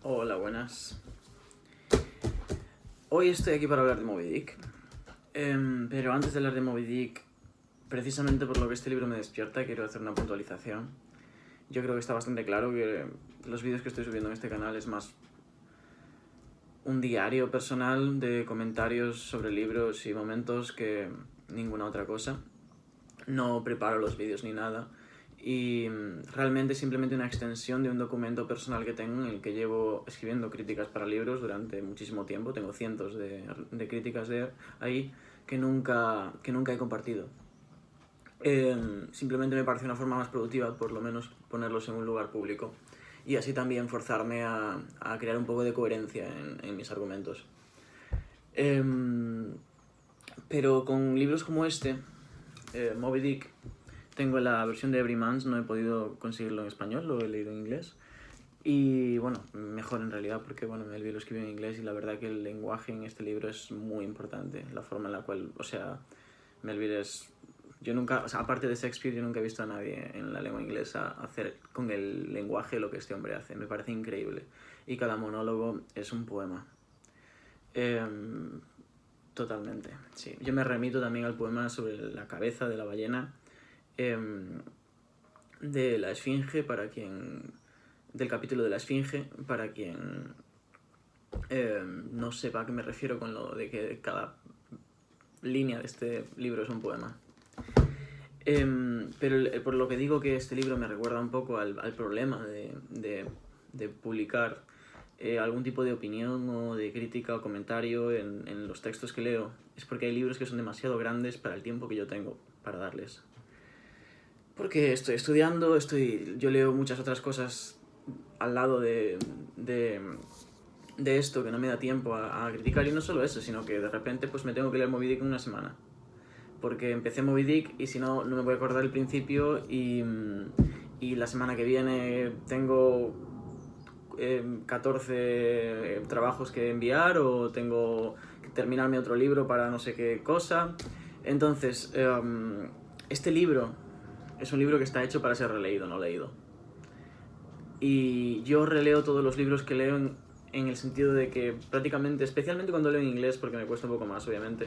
Hola, buenas. Hoy estoy aquí para hablar de Moby Dick. Pero antes de hablar de Moby Dick, precisamente por lo que este libro me despierta, quiero hacer una puntualización. Yo creo que está bastante claro que los vídeos que estoy subiendo en este canal es más un diario personal de comentarios sobre libros y momentos que ninguna otra cosa. No preparo los vídeos ni nada. Y realmente es simplemente una extensión de un documento personal que tengo en el que llevo escribiendo críticas para libros durante muchísimo tiempo. Tengo cientos de críticas de ahí que nunca he compartido. Simplemente me parece una forma más productiva, por lo menos, ponerlos en un lugar público. Y así también forzarme a crear un poco de coherencia en mis argumentos. Pero con libros como este, Moby Dick, tengo la versión de Everymans, no he podido conseguirlo en español, lo he leído en inglés. Y bueno, mejor en realidad porque bueno, Melville lo escribió en inglés y la verdad que el lenguaje en este libro es muy importante. La forma en la cual, o sea, Melville es... Yo nunca, o sea, aparte de Shakespeare, yo nunca he visto a nadie en la lengua inglesa hacer con el lenguaje lo que este hombre hace. Me parece increíble. Y cada monólogo es un poema. Totalmente, sí. Yo me remito también al poema sobre la cabeza de la ballena, de la esfinge, para quien... del capítulo de la esfinge, para quien no sepa a qué me refiero con lo de que cada línea de este libro es un poema. Pero por lo que digo que este libro me recuerda un poco al problema de publicar algún tipo de opinión o de crítica o comentario en los textos que leo, es porque hay libros que son demasiado grandes para el tiempo que yo tengo para darles. Porque estoy estudiando, yo leo muchas otras cosas al lado de esto que no me da tiempo a criticar, y no solo eso, sino que de repente pues me tengo que leer Moby Dick en una semana. Porque empecé Moby Dick y si no, no me voy a acordar el principio y la semana que viene tengo 14 trabajos que enviar o tengo que terminarme otro libro para no sé qué cosa. Entonces, este libro es un libro que está hecho para ser releído, no leído. Y yo releo todos los libros que leo en el sentido de que prácticamente, especialmente cuando leo en inglés, porque me cuesta un poco más, obviamente,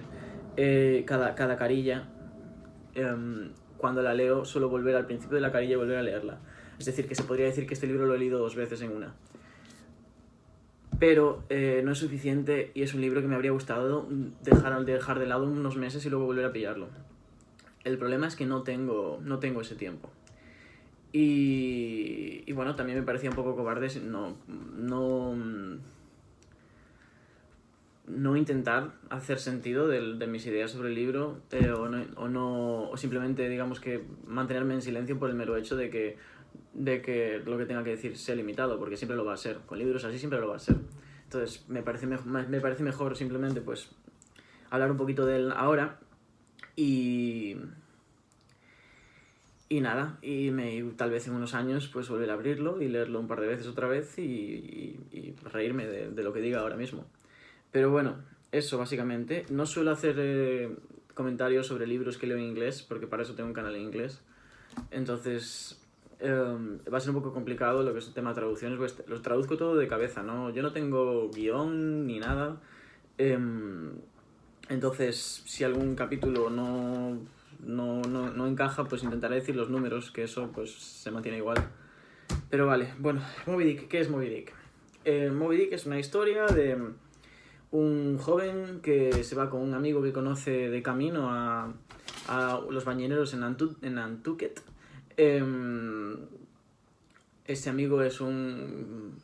cada carilla, cuando la leo, suelo volver al principio de la carilla y volver a leerla. Es decir, que se podría decir que este libro lo he leído 2 veces en una. Pero no es suficiente y es un libro que me habría gustado dejar de lado unos meses y luego volver a pillarlo. El problema es que no tengo ese tiempo. Y bueno, también me parecía un poco cobarde no intentar hacer sentido de mis ideas sobre el libro, o simplemente, digamos, que mantenerme en silencio por el mero hecho de que lo que tenga que decir sea limitado, porque siempre lo va a ser. Con libros así siempre lo va a ser. Entonces me parece mejor simplemente pues hablar un poquito de él ahora y nada, tal vez en unos años pues volver a abrirlo y leerlo un par de veces otra vez y reírme de lo que diga ahora mismo. Pero bueno, eso básicamente. No suelo hacer comentarios sobre libros que leo en inglés, porque para eso tengo un canal en inglés. Entonces va a ser un poco complicado lo que es el tema de traducciones, pues los traduzco todo de cabeza, ¿no? Yo no tengo guión ni nada. Entonces, si algún capítulo no encaja, pues intentaré decir los números, que eso pues se mantiene igual. Pero vale, bueno, Moby Dick, ¿qué es Moby Dick? Moby Dick es una historia de un joven que se va con un amigo que conoce de camino a los bañineros en Nantucket. Este amigo es un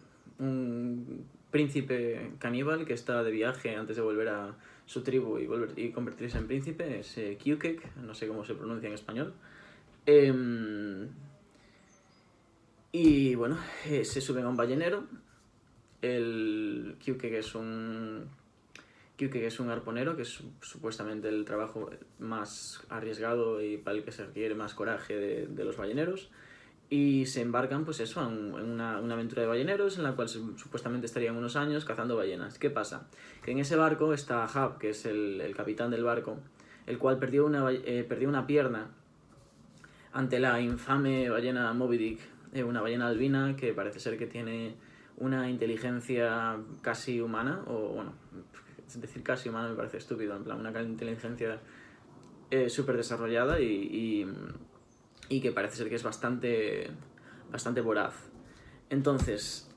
príncipe caníbal que está de viaje antes de volver a su tribu y convertirse en príncipe. Es Cukek, no sé cómo se pronuncia en español. Y bueno, se suben a un ballenero. El Cukek es un arponero, que es supuestamente el trabajo más arriesgado y para el que se requiere más coraje de los balleneros. Y se embarcan, pues eso, en una aventura de balleneros en la cual supuestamente estarían unos años cazando ballenas. ¿Qué pasa? Que en ese barco está Hub, que es el capitán del barco, el cual perdió una pierna ante la infame ballena Moby Dick, una ballena albina que parece ser que tiene una inteligencia casi humana, o bueno, es decir casi humana me parece estúpido, en plan una inteligencia súper desarrollada y que parece ser que es bastante voraz. Entonces,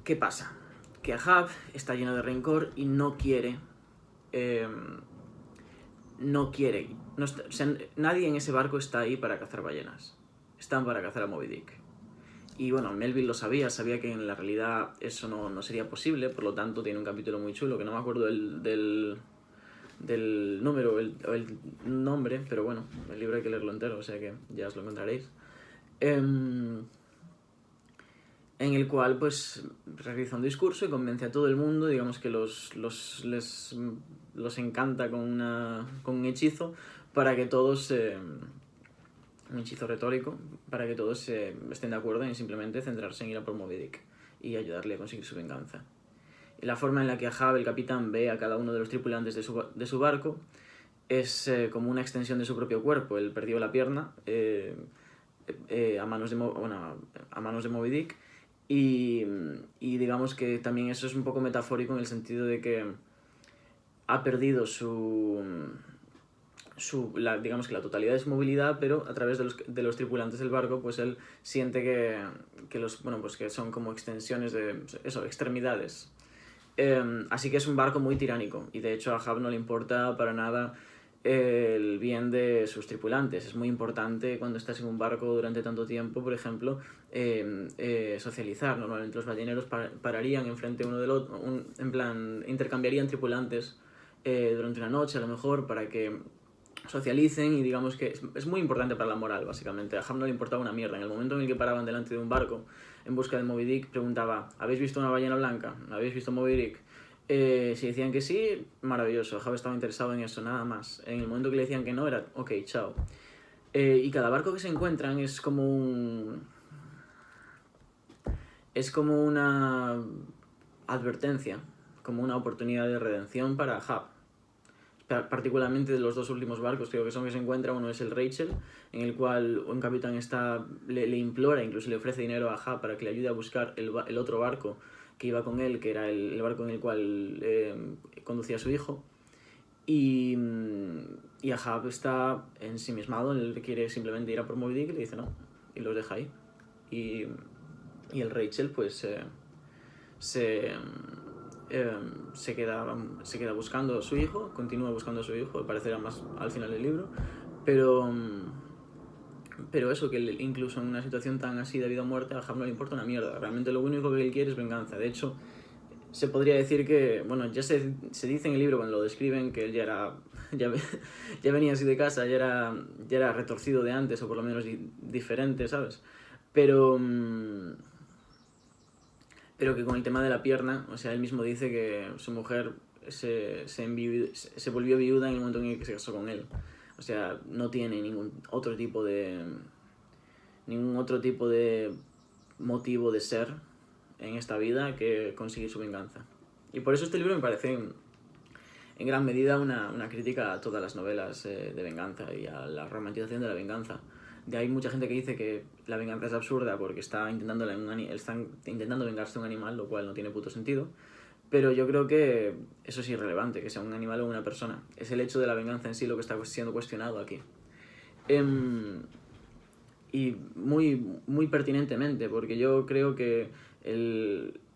¿qué pasa? Que Ahab está lleno de rencor y no quiere... o sea, nadie en ese barco está ahí para cazar ballenas. Están para cazar a Moby Dick. Y bueno, Melville lo sabía que en la realidad eso no sería posible, por lo tanto tiene un capítulo muy chulo, que no me acuerdo del número o el nombre, pero bueno, el libro hay que leerlo entero, o sea que ya os lo encontraréis. En el cual pues realiza un discurso y convence a todo el mundo, digamos que los encanta con un hechizo para que todos... un hechizo retórico para que todos estén de acuerdo en simplemente centrarse en ir a por Moby Dick y ayudarle a conseguir su venganza. Y la forma en la que Ahab, el capitán, ve a cada uno de los tripulantes de su barco es como una extensión de su propio cuerpo. Él perdió la pierna a manos de Moby Dick y digamos que también eso es un poco metafórico en el sentido de que ha perdido digamos que la totalidad de su movilidad, pero a través de los tripulantes del barco, pues él siente que son como extensiones de extremidades. Así que es un barco muy tiránico y de hecho a Ahab no le importa para nada el bien de sus tripulantes. Es muy importante cuando estás en un barco durante tanto tiempo, por ejemplo, socializar. Normalmente los balleneros pararían enfrente uno del otro, en plan, intercambiarían tripulantes durante una noche a lo mejor para que socialicen y digamos que es muy importante para la moral, básicamente. A Ahab no le importaba una mierda. En el momento en el que paraban delante de un barco en busca de Moby Dick, preguntaba: ¿habéis visto una ballena blanca? ¿Habéis visto Moby Dick? Si decían que sí, maravilloso. Ahab estaba interesado en eso, nada más. En el momento que le decían que no, era ok, chao. Y cada barco que se encuentran es como una advertencia, como una oportunidad de redención para Ahab. Particularmente de los dos últimos barcos creo que son que se encuentra. Uno es el Rachel, en el cual un capitán le implora, incluso le ofrece dinero a Ahab para que le ayude a buscar el otro barco que iba con él, que era el barco en el cual conducía a su hijo. Y Ahab está ensimismado, él quiere simplemente ir a por Moby Dick y le dice no, y los deja ahí. Y el Rachel pues se queda buscando a su hijo, continúa buscando a su hijo, aparecerá más al final del libro, pero eso, que incluso en una situación tan así de vida o muerte a Ahab no le importa una mierda. Realmente lo único que él quiere es venganza. De hecho, se podría decir que, bueno, ya se dice en el libro cuando lo describen que él ya venía así de casa, ya era retorcido de antes, o por lo menos diferente, ¿sabes? Pero que con el tema de la pierna, o sea, él mismo dice que su mujer se volvió viuda en el momento en el que se casó con él. O sea, no tiene ningún otro tipo de motivo de ser en esta vida que conseguir su venganza. Y por eso este libro me parece en gran medida una crítica a todas las novelas de venganza y a la romantización de la venganza. Hay mucha gente que dice que la venganza es absurda porque están intentando vengarse de un animal, lo cual no tiene puto sentido. Pero yo creo que eso es irrelevante, que sea un animal o una persona. Es el hecho de la venganza en sí lo que está siendo cuestionado aquí. Y muy, muy pertinentemente, porque yo creo que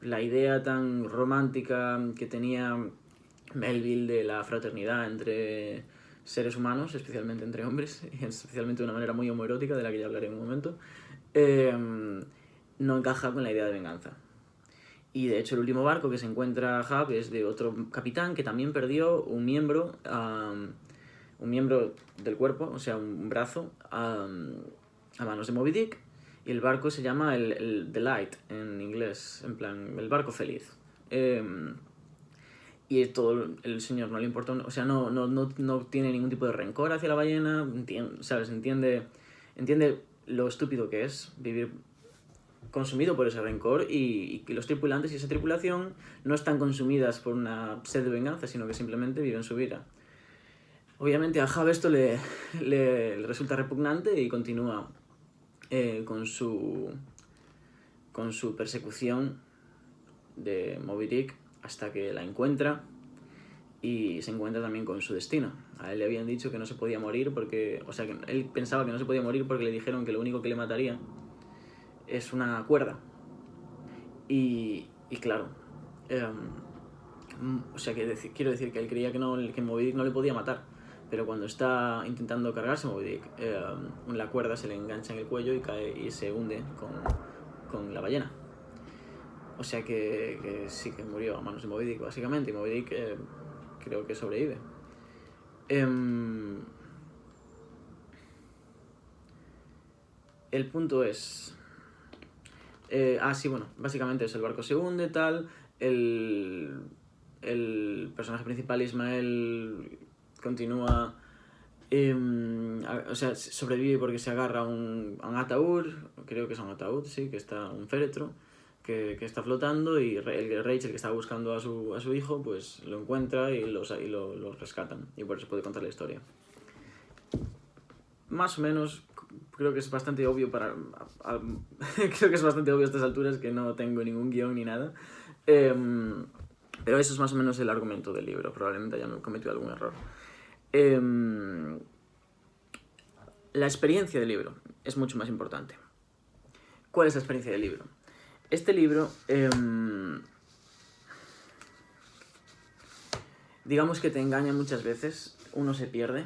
la idea tan romántica que tenía Melville de la fraternidad entre seres humanos, especialmente entre hombres, y especialmente de una manera muy homoerótica, de la que ya hablaré en un momento, no encaja con la idea de venganza. Y de hecho el último barco que se encuentra Ahab es de otro capitán que también perdió un miembro del cuerpo, o sea, un brazo, a manos de Moby Dick, y el barco se llama el Delight en inglés, en plan, el barco feliz. Y todo el señor no le importa, o sea, no tiene ningún tipo de rencor hacia la ballena, ¿sabes? Entiende lo estúpido que es vivir consumido por ese rencor, y que los tripulantes y esa tripulación no están consumidas por una sed de venganza, sino que simplemente viven su vida. Obviamente a Ahab esto le resulta repugnante y continúa con su persecución de Moby Dick hasta que la encuentra y se encuentra también con su destino. A él le habían dicho que no se podía morir porque... O sea, que él pensaba que no se podía morir porque le dijeron que lo único que le mataría es una cuerda. Y claro... o sea, quiero decir que él creía que Moby Dick no le podía matar. Pero cuando está intentando cargarse Moby Dick, la cuerda se le engancha en el cuello y cae y se hunde con la ballena. O sea que sí que murió a manos de Moby Dick, básicamente. Y Moby Dick creo que sobrevive. El punto es... sí, bueno, básicamente eso. El barco se hunde, tal. El personaje principal, Ismael, continúa... o sea, sobrevive porque se agarra a un ataúd. Creo que es un ataúd, sí, que está un féretro. Que está flotando y Rachel, que estaba buscando a su hijo, pues lo encuentra y lo rescatan. Y por eso puede contar la historia. Más o menos, creo que es bastante obvio creo que es bastante obvio a estas alturas que no tengo ningún guión ni nada. Pero eso es más o menos el argumento del libro. Probablemente haya cometido algún error. La experiencia del libro es mucho más importante. ¿Cuál es la experiencia del libro? Este libro, digamos que te engaña muchas veces, uno se pierde,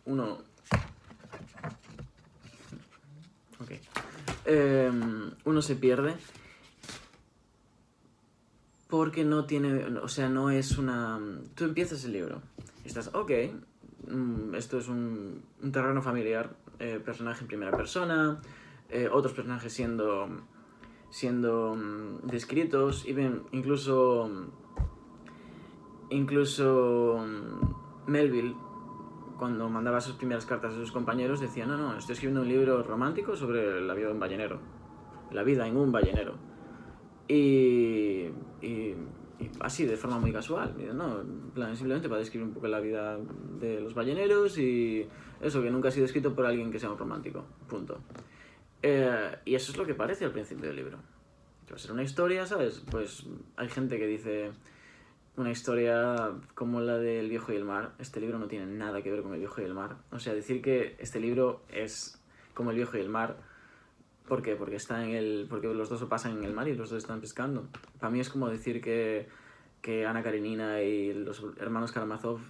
uno se pierde porque no tiene, o sea, no es una... Tú empiezas el libro y estás, esto es un terreno familiar, personaje en primera persona, otros personajes siendo descritos, y ven, incluso Melville, cuando mandaba sus primeras cartas a sus compañeros, decía, no, estoy escribiendo un libro romántico sobre la vida de un ballenero, la vida en un ballenero, y así, de forma muy casual, no, en plan, simplemente para describir un poco la vida de los balleneros y eso, que nunca ha sido escrito por alguien que sea un romántico, punto. Y eso es lo que parece al principio del libro. Que va a ser una historia, ¿sabes? Pues hay gente que dice una historia como la del Viejo y el Mar. Este libro no tiene nada que ver con el Viejo y el Mar. O sea, decir que este libro es como el Viejo y el Mar, ¿por qué? Porque los dos lo pasan en el mar y los dos están pescando. Para mí es como decir que Ana Karenina y los hermanos Karamazov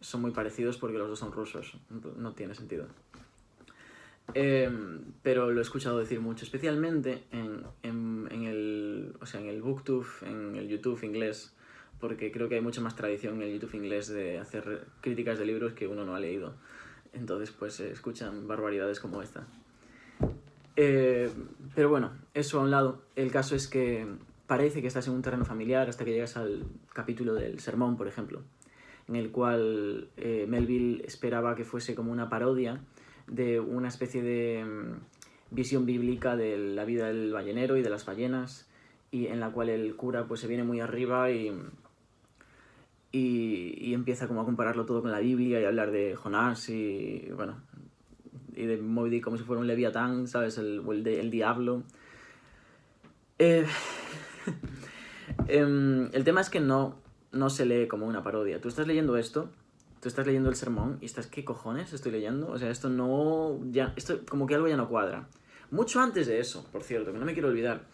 son muy parecidos porque los dos son rusos. No tiene sentido. Pero lo he escuchado decir mucho, especialmente en el Booktube, en el YouTube inglés, porque creo que hay mucha más tradición en el YouTube inglés de hacer críticas de libros que uno no ha leído. Entonces, pues se escuchan barbaridades como esta. Pero bueno, eso a un lado. El caso es que parece que estás en un terreno familiar hasta que llegas al capítulo del sermón, por ejemplo, en el cual Melville esperaba que fuese como una parodia de una especie de visión bíblica de la vida del ballenero y de las ballenas, y en la cual el cura pues se viene muy arriba y empieza como a compararlo todo con la Biblia y a hablar de Jonás y bueno, y de Moby Dick como si fuera un leviatán, ¿sabes? El diablo. El tema es que no se lee como una parodia. Tú estás leyendo esto, tú estás leyendo el sermón y estás, ¿qué cojones estoy leyendo? O sea, esto como que algo ya no cuadra. Mucho antes de eso, por cierto, que no me quiero olvidar,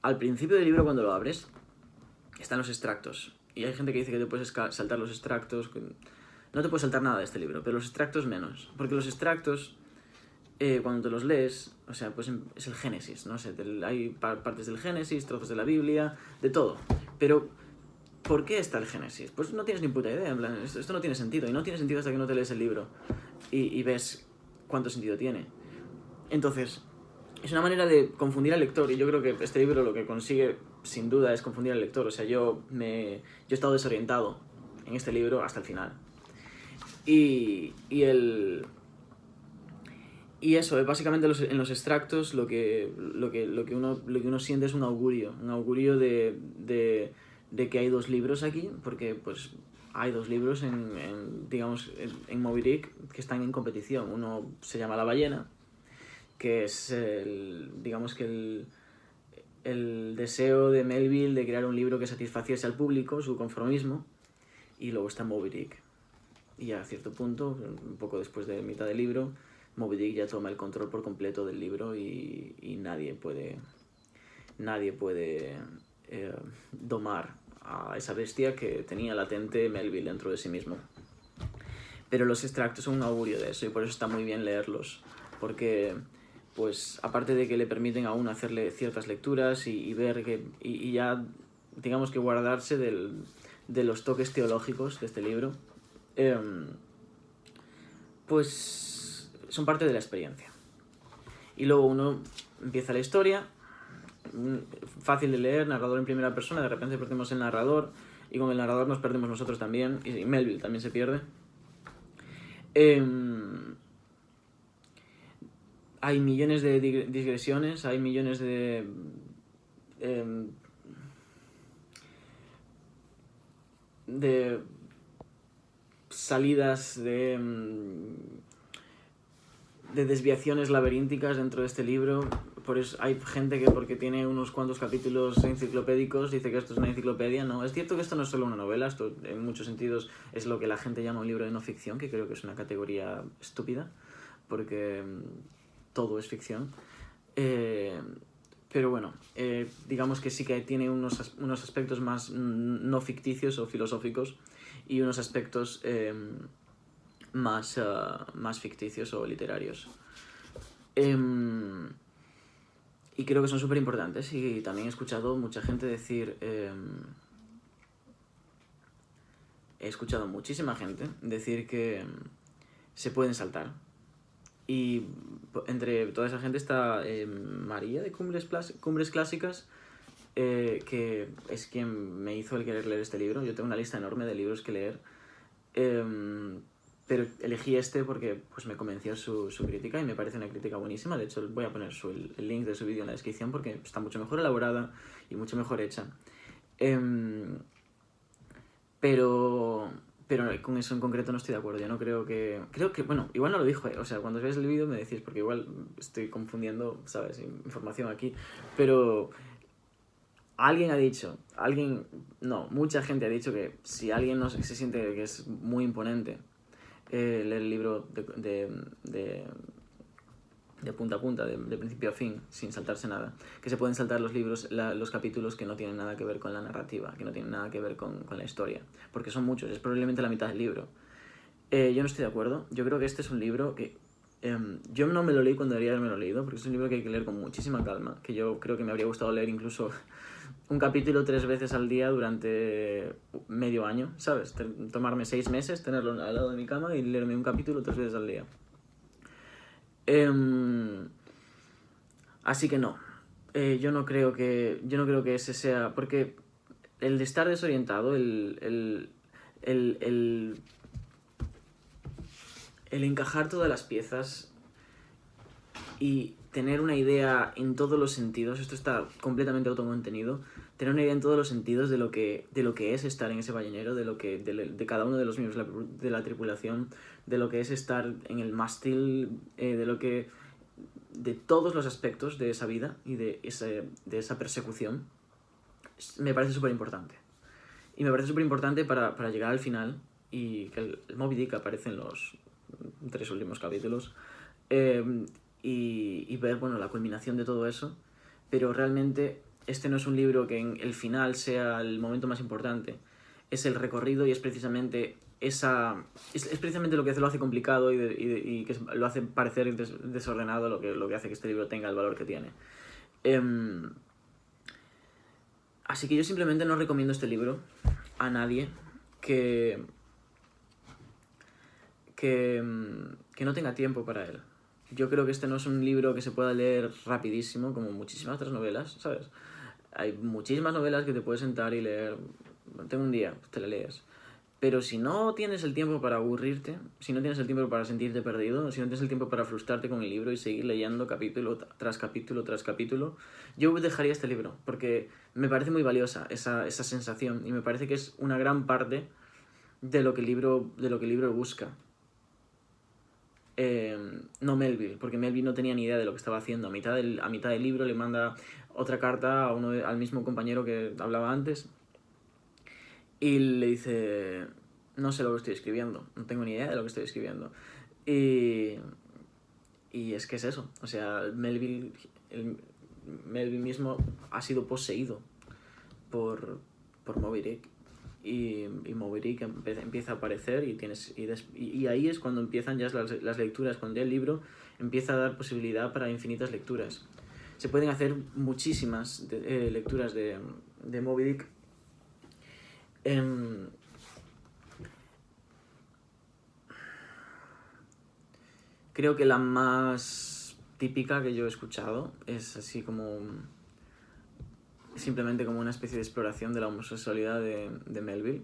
al principio del libro cuando lo abres, están los extractos. Y hay gente que dice que te puedes saltar los extractos. No te puedes saltar nada de este libro, pero los extractos menos. Porque los extractos, cuando te los lees, o sea, pues es el Génesis, no sé, hay partes del Génesis, trozos de la Biblia, de todo. Pero, ¿por qué está el Génesis? Pues no tienes ni puta idea, en plan, esto no tiene sentido. Y no tiene sentido hasta que no te lees el libro y ves cuánto sentido tiene. Entonces, es una manera de confundir al lector, y yo creo que este libro lo que consigue, sin duda, es confundir al lector. O sea, yo he estado desorientado en este libro hasta el final. Y eso, básicamente en los extractos lo que uno siente es un augurio de que hay dos libros aquí, porque pues hay dos libros digamos, en Moby Dick que están en competición. Uno se llama La ballena, que es digamos que el deseo de Melville de crear un libro que satisfaciese al público, su conformismo, y luego está Moby Dick. Y a cierto punto, un poco después de mitad del libro, Moby Dick ya toma el control por completo del libro y nadie puede domar a esa bestia que tenía latente Melville dentro de sí mismo. Pero los extractos son un augurio de eso y por eso está muy bien leerlos, porque pues aparte de que le permiten a uno hacerle ciertas lecturas y ver que y ya digamos que guardarse de los toques teológicos de este libro, pues son parte de la experiencia. Y luego uno empieza la historia, fácil de leer, narrador en primera persona, de repente perdemos el narrador y con el narrador nos perdemos nosotros también, y Melville también se pierde. Hay millones de digresiones, hay millones de salidas de desviaciones laberínticas dentro de este libro. Por eso hay gente que porque tiene unos cuantos capítulos enciclopédicos dice que esto es una enciclopedia. No, es cierto que esto no es solo una novela, esto en muchos sentidos es lo que la gente llama un libro de no ficción, que creo que es una categoría estúpida, porque todo es ficción. Pero bueno, digamos que sí que tiene unos aspectos más no ficticios o filosóficos y unos aspectos más ficticios o literarios. Y creo que son súper importantes y también he escuchado mucha gente decir... he escuchado muchísima gente decir que se pueden saltar. Y entre toda esa gente está María de Cumbres Clásicas, que es quien me hizo el querer leer este libro. Yo tengo una lista enorme de libros que leer, pero elegí este porque pues, me convenció su crítica y me parece una crítica buenísima. De hecho, voy a poner el link de su vídeo en la descripción porque está mucho mejor elaborada y mucho mejor hecha. Pero con eso en concreto no estoy de acuerdo. Yo no creo que... bueno, igual no lo dijo, o sea, cuando veáis el vídeo me decís, porque igual estoy confundiendo, ¿sabes? Información aquí. Pero alguien ha dicho, mucha gente ha dicho que si alguien no se siente que es muy imponente leer el libro de punta a punta, de principio a fin, sin saltarse nada, que se pueden saltar los capítulos que no tienen nada que ver con la narrativa, que no tienen nada que ver con la historia, porque son muchos, es probablemente la mitad del libro. Yo no estoy de acuerdo. Yo creo que este es un libro que yo no me lo leí cuando debería haberme lo leído, porque es un libro que hay que leer con muchísima calma, que yo creo que me habría gustado leer incluso un capítulo 3 veces al día durante medio año, ¿sabes? Tomarme 6 meses, tenerlo al lado de mi cama y leerme un capítulo 3 veces al día. Así que no. Yo no creo que ese sea... Porque el de estar desorientado, el encajar todas las piezas y tener una idea en todos los sentidos, esto está completamente autocontenido, tener una idea en todos los sentidos de lo que es estar en ese ballenero, de cada uno de los miembros de la tripulación, de lo que es estar en el mástil, de todos los aspectos de esa vida y de esa persecución, me parece súper importante. Y me parece súper importante para llegar al final y que el Moby Dick aparece en los 3 últimos capítulos y ver, bueno, la culminación de todo eso. Pero realmente este no es un libro que en el final sea el momento más importante. Es el recorrido y es precisamente es precisamente lo que lo hace complicado y que lo hace parecer desordenado lo que hace que este libro tenga el valor que tiene. Así que yo simplemente no recomiendo este libro a nadie que no tenga tiempo para él. Yo creo que este no es un libro que se pueda leer rapidísimo, como muchísimas otras novelas, ¿sabes? Hay muchísimas novelas que te puedes sentar y leer. Tengo un día, te la lees. Pero si no tienes el tiempo para aburrirte, si no tienes el tiempo para sentirte perdido, si no tienes el tiempo para frustrarte con el libro y seguir leyendo capítulo tras capítulo tras capítulo, yo dejaría este libro, porque me parece muy valiosa esa sensación y me parece que es una gran parte de lo que el libro busca. No Melville, porque Melville no tenía ni idea de lo que estaba haciendo. A mitad del libro le manda otra carta al mismo compañero que hablaba antes y le dice: no sé lo que estoy escribiendo, no tengo ni idea de lo que estoy escribiendo. Y es que es eso, o sea, Melville mismo ha sido poseído por Moby Dick. Y Moby Dick empieza a aparecer y ahí es cuando empiezan ya las lecturas, cuando ya el libro empieza a dar posibilidad para infinitas lecturas. Se pueden hacer muchísimas lecturas de Moby Dick. Creo que la más típica que yo he escuchado es así como simplemente como una especie de exploración de la homosexualidad de Melville.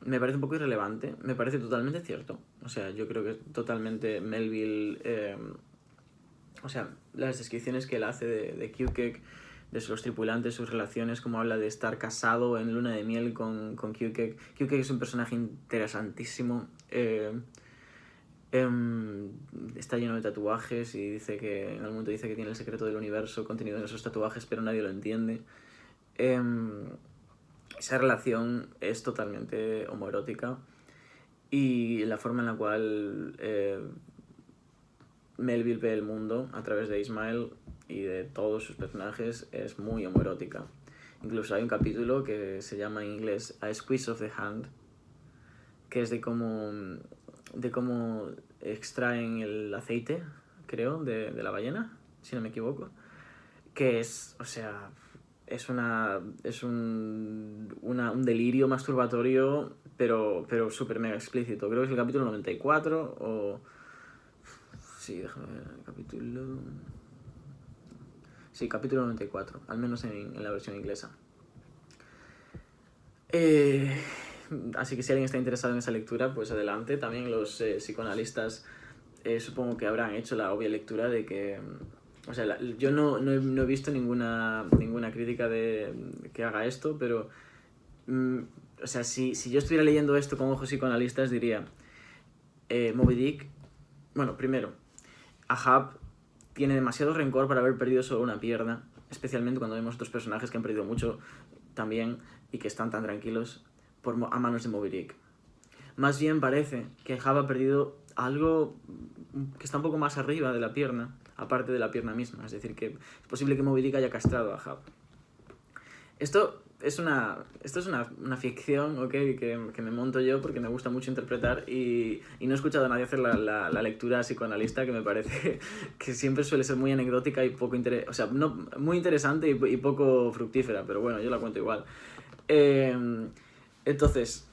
Me parece un poco irrelevante, me parece totalmente cierto. O sea, yo creo que totalmente Melville... o sea, las descripciones que él hace de Q-Cake, de los tripulantes, sus relaciones, como habla de estar casado en luna de miel con Q-Cake. Q-Cake es un personaje interesantísimo. Está lleno de tatuajes y dice que en algún momento dice que tiene el secreto del universo contenido en esos tatuajes, pero nadie lo entiende. Esa relación es totalmente homoerótica y la forma en la cual Melville ve el mundo a través de Ismael y de todos sus personajes es muy homoerótica. Incluso hay un capítulo que se llama en inglés A Squeeze of the Hand, que es de cómo extraen el aceite, creo, de la ballena, si no me equivoco. Que es, o sea, es un delirio masturbatorio, pero súper mega explícito. Creo que es el capítulo 94 o... Sí, déjame ver el capítulo... Sí, capítulo 94, al menos en la versión inglesa. Así que si alguien está interesado en esa lectura, pues adelante. También los psicoanalistas supongo que habrán hecho la obvia lectura de que... O sea, yo no he visto ninguna crítica de que haga esto, pero... o sea, si yo estuviera leyendo esto con ojos psicoanalistas, diría... Moby Dick... Bueno, primero, Ahab tiene demasiado rencor para haber perdido solo una pierna, especialmente cuando vemos otros personajes que han perdido mucho también y que están tan tranquilos a manos de Moby Dick. Más bien parece que Ahab ha perdido algo que está un poco más arriba de la pierna, aparte de la pierna misma. Es decir, que es posible que Moby Dick haya castrado a Ahab. Esto es una ficción, ¿ok? Que me monto yo porque me gusta mucho interpretar y no he escuchado a nadie hacer la lectura psicoanalista, que me parece que siempre suele ser muy anecdótica y poco o sea, no, muy interesante y poco fructífera, pero bueno, yo la cuento igual. Entonces,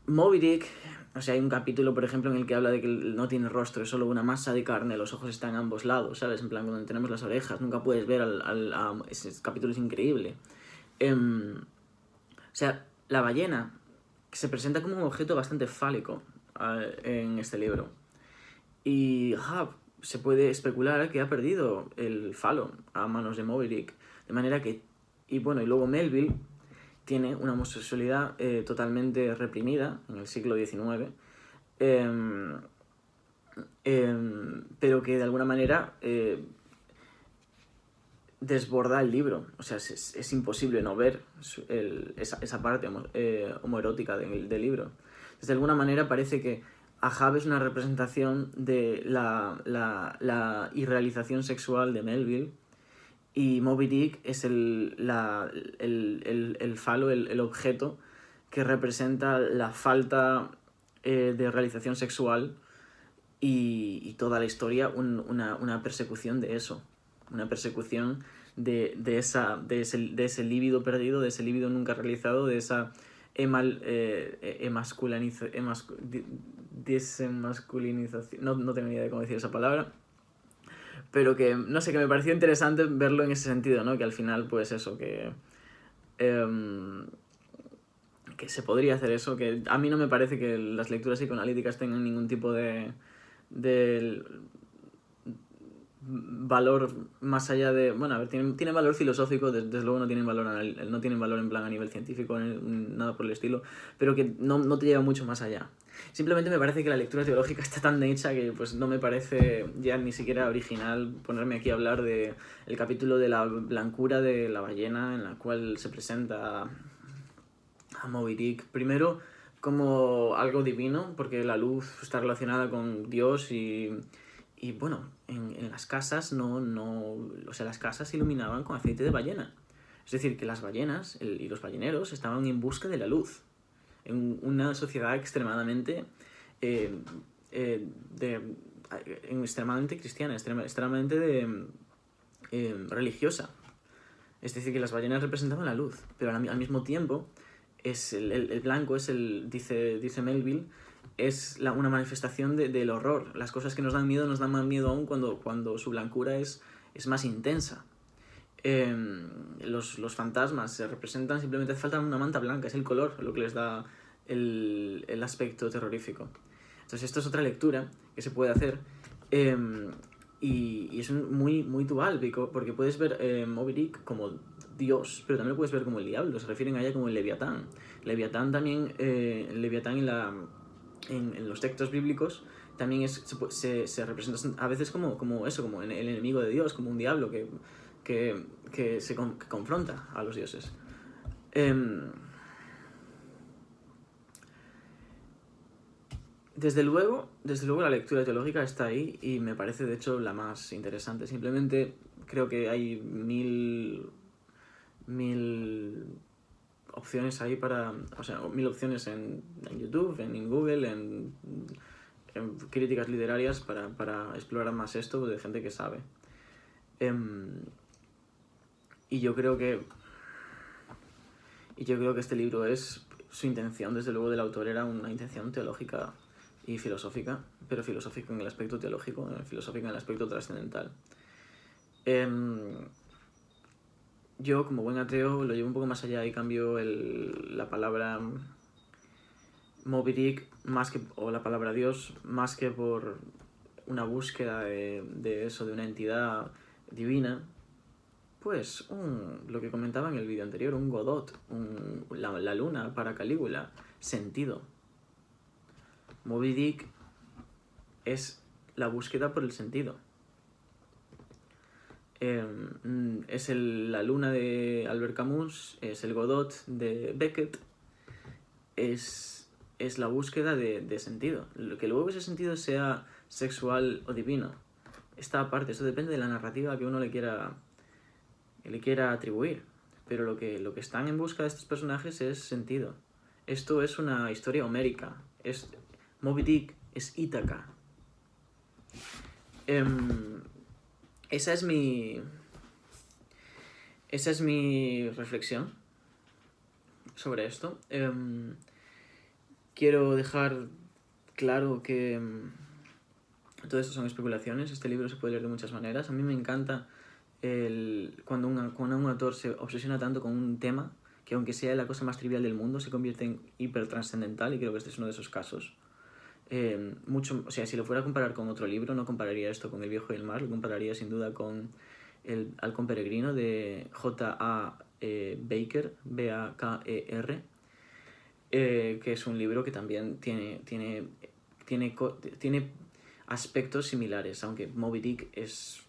Moby Dick, o sea, hay un capítulo, por ejemplo, en el que habla de que no tiene rostro, es solo una masa de carne, los ojos están a ambos lados, ¿sabes? En plan, cuando tenemos las orejas, nunca puedes ver ese capítulo es increíble. O sea, la ballena se presenta como un objeto bastante fálico en este libro. Y se puede especular que ha perdido el falo a manos de Moby Dick. De manera que... Y bueno, y luego Melville tiene una homosexualidad totalmente reprimida en el siglo XIX, pero que de alguna manera desborda el libro. O sea, es imposible no ver esa parte homoerótica del libro. Entonces, de alguna manera parece que Ahab es una representación de la irrealización sexual de Melville y Moby Dick es el falo, el objeto que representa la falta de realización sexual y toda la historia una persecución de eso. Una persecución de ese líbido perdido, de ese líbido nunca realizado, de esa desenmasculinización. No tengo ni idea de cómo decir esa palabra. Pero que, no sé, que me pareció interesante verlo en ese sentido, ¿no? Que al final, pues eso, que se podría hacer eso, que a mí no me parece que las lecturas psicoanalíticas tengan ningún tipo de valor más allá de... Bueno, a ver, tiene valor filosófico, desde luego no tienen valor, no tienen valor en plan a nivel científico, nada por el estilo, pero que no te lleva mucho más allá. Simplemente me parece que la lectura teológica está tan hecha que pues no me parece ya ni siquiera original ponerme aquí a hablar de el capítulo de la blancura de la ballena, en la cual se presenta a Moby Dick. Primero, como algo divino, porque la luz está relacionada con Dios y bueno, en las casas o sea, las casas se iluminaban con aceite de ballena. Es decir, que las ballenas y los balleneros estaban en busca de la luz. En una sociedad extremadamente eh, eh, de, extremadamente cristiana, extremadamente religiosa. Es decir, que las ballenas representaban la luz, pero al mismo tiempo es el blanco es dice Melville, es una manifestación del horror. Las cosas que nos dan más miedo aún cuando su blancura es más intensa. Los fantasmas se representan, simplemente hace falta una manta blanca, es el color lo que les da el aspecto terrorífico. Entonces esto es otra lectura que se puede hacer, y es muy, muy dual, porque puedes ver Moby Dick como Dios, pero también lo puedes ver como el diablo. Se refieren a ella como el Leviatán. Leviatán también, el Leviatán en los textos bíblicos también se representa a veces como eso, como el enemigo de Dios, como un diablo que confronta a los dioses. Desde luego la lectura teológica está ahí y me parece de hecho la más interesante. Simplemente creo que hay mil opciones ahí o sea, 1000 opciones en YouTube, en Google, en críticas literarias para explorar más esto de gente que sabe. Y yo creo que este libro su intención, desde luego, del autor era una intención teológica y filosófica, pero filosófica en el aspecto teológico, filosófica en el aspecto trascendental. Yo, como buen ateo, lo llevo un poco más allá y cambio la palabra Moby Dick o la palabra Dios, más que por una búsqueda de eso, de una entidad divina, pues lo que comentaba en el vídeo anterior, un Godot, la luna para Calígula, sentido. Moby Dick es la búsqueda por el sentido. Es la luna de Albert Camus, es el Godot de Beckett, es la búsqueda de sentido. Que luego ese sentido sea sexual o divino está aparte, eso depende de la narrativa que uno le quiera atribuir. Pero lo que están en busca de estos personajes es sentido. Esto es una historia homérica. Moby Dick es Ítaca. Esa es mi reflexión sobre esto. Quiero dejar claro que todo esto son especulaciones. Este libro se puede leer de muchas maneras. A mí me encanta cuando un autor se obsesiona tanto con un tema que, aunque sea la cosa más trivial del mundo, se convierte en hipertrascendental, y creo que este es uno de esos casos. O sea, si lo fuera a comparar con otro libro, no compararía esto con El viejo y el mar, lo compararía sin duda con El halcón peregrino de J.A. Baker, B-A-K-E-R, que es un libro que también tiene aspectos similares, aunque Moby Dick es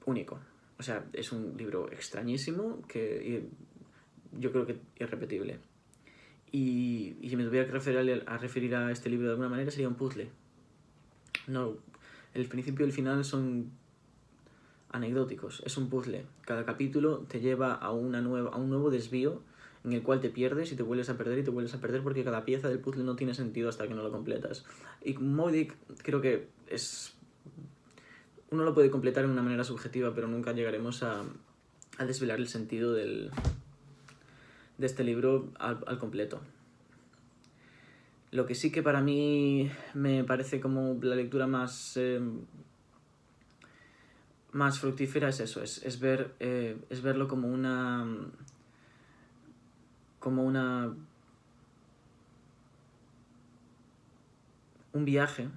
único. O sea, es un libro extrañísimo que yo creo que irrepetible. Y si me tuviera que referir a este libro de alguna manera, sería un puzzle. No, el principio y el final son anecdóticos, es un puzzle. Cada capítulo te lleva a un nuevo desvío en el cual te pierdes y te vuelves a perder y te vuelves a perder, porque cada pieza del puzzle no tiene sentido hasta que no lo completas. Y Moby Dick creo que uno lo puede completar de una manera subjetiva, pero nunca llegaremos a desvelar el sentido de este libro al completo. Lo que sí que para mí me parece como la lectura más fructífera es eso, es verlo como un viaje,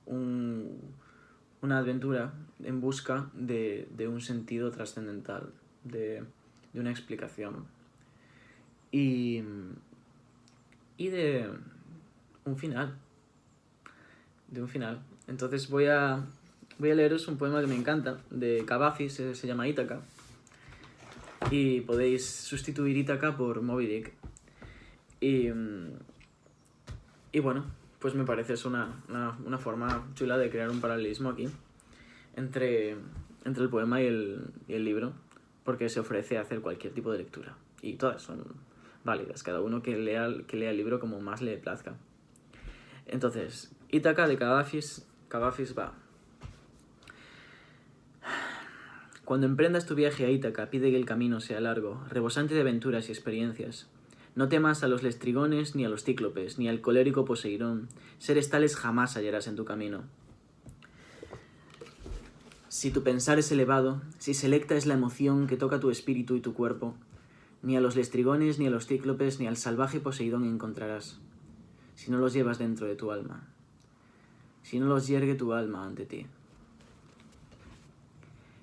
una aventura en busca de un sentido trascendental, de una explicación y de un final. Entonces voy a leeros un poema que me encanta, de Cavafis, se llama Ítaca, y podéis sustituir Ítaca por Moby Dick. Y bueno, pues me parece es una forma chula de crear un paralelismo aquí entre el poema y el libro, porque se ofrece a hacer cualquier tipo de lectura y todas son válidas, cada uno que lea el libro como más le plazca. Entonces, Ítaca de Cavafis va. Cuando emprendas tu viaje a Ítaca, pide que el camino sea largo, rebosante de aventuras y experiencias. No temas a los lestrigones, ni a los cíclopes, ni al colérico Poseidón. Seres tales jamás hallarás en tu camino. Si tu pensar es elevado, si selecta es la emoción que toca tu espíritu y tu cuerpo, ni a los lestrigones, ni a los cíclopes, ni al salvaje Poseidón encontrarás, si no los llevas dentro de tu alma, si no los yergue tu alma ante ti.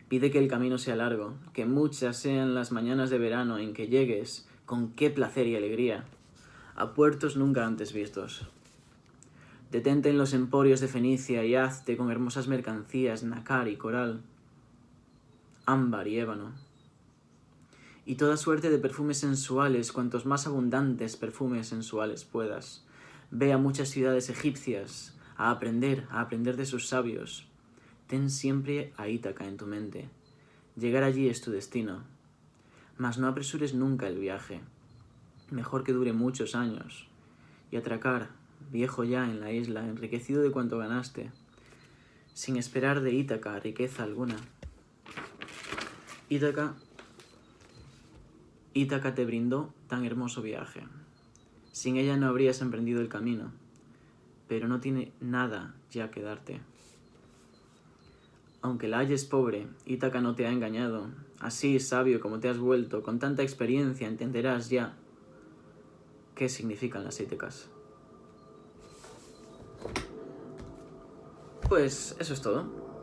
Pide que el camino sea largo, que muchas sean las mañanas de verano en que llegues, con qué placer y alegría, a puertos nunca antes vistos. Detente en los emporios de Fenicia y hazte con hermosas mercancías, nácar y coral, ámbar y ébano, y toda suerte de perfumes sensuales, cuantos más abundantes perfumes sensuales puedas. Ve a muchas ciudades egipcias, a aprender de sus sabios. Ten siempre a Ítaca en tu mente. Llegar allí es tu destino. Mas no apresures nunca el viaje. Mejor que dure muchos años. Y atracar, viejo ya en la isla, enriquecido de cuanto ganaste, sin esperar de Ítaca riqueza alguna. Ítaca te brindó tan hermoso viaje. Sin ella no habrías emprendido el camino, pero no tiene nada ya que darte. Aunque la halles pobre, Ítaca no te ha engañado. Así, sabio como te has vuelto, con tanta experiencia entenderás ya qué significan las Ítacas. Pues eso es todo.